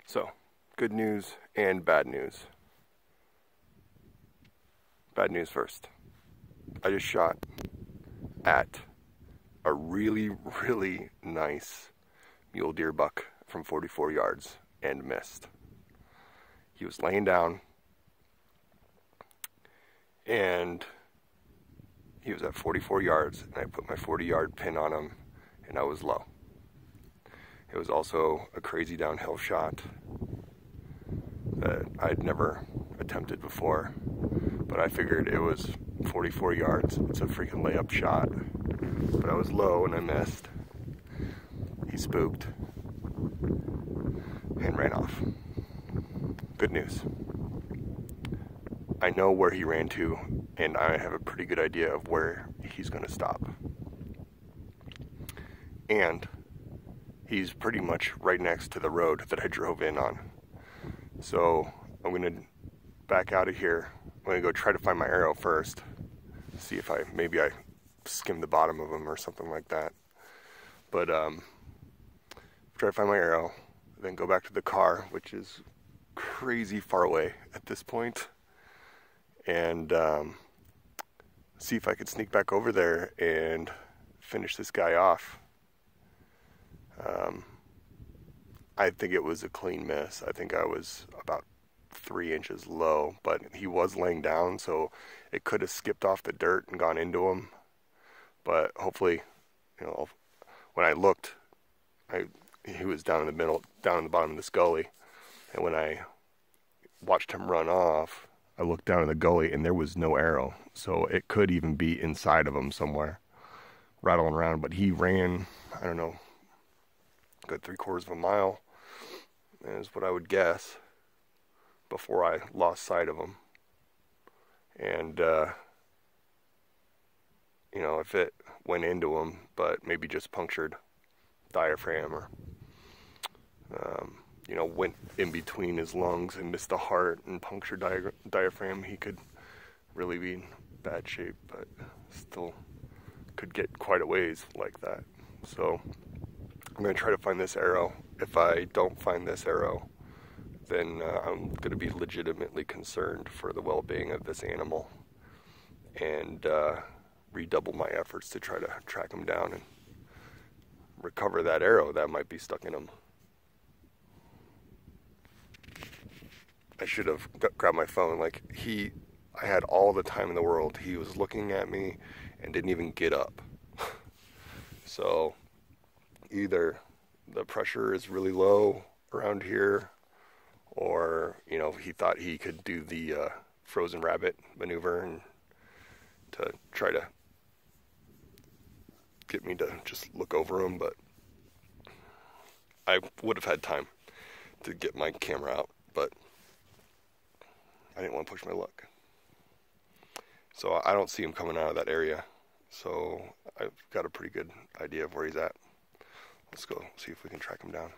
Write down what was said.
So, good news and bad news. Bad news first. I just shot at a really, really nice mule deer buck from 44 yards and missed. He was laying down and he was at 44 yards and I put my 40-yard pin on him and I was low. It was also a crazy downhill shot that I'd never attempted before, but I figured it was 44 yards. It's a freaking layup shot, but I was low and I missed. He spooked and ran off. Good news. I know where he ran to, and I have a pretty good idea of where he's going to stop. And he's pretty much right next to the road that I drove in on. So I'm going to back out of here. I'm going to go try to find my arrow first. See if maybe I skim the bottom of him or something like that. But try to find my arrow, then go back to the car, which is crazy far away at this point, and see if I could sneak back over there and finish this guy off. I think it was a clean miss. I think I was about 3 inches low, but he was laying down, so it could have skipped off the dirt and gone into him. But hopefully, when I looked, he was down in the middle, down in the bottom of this gully, and when I watched him run off, I looked down in the gully and there was no arrow, so it could even be inside of him somewhere, rattling around. But he ran, I don't know, a good 3/4 of a mile, is what I would guess, before I lost sight of him. And if it went into him, but maybe just punctured diaphragm, or went in between his lungs and missed the heart and punctured diaphragm, he could really be in bad shape, but still could get quite a ways like that. So I'm going to try to find this arrow. If I don't find this arrow, then I'm going to be legitimately concerned for the well-being of this animal, and redouble my efforts to try to track him down and recover that arrow that might be stuck in him. I should have grabbed my phone. I had all the time in the world. He was looking at me and didn't even get up. So either the pressure is really low around here, or he thought he could do the frozen rabbit maneuver and to try to get me to just look over him. But I would have had time to get my camera out, but I didn't want to push my luck. So I don't see him coming out of that area, so I've got a pretty good idea of where he's at. Let's go see if we can track him down.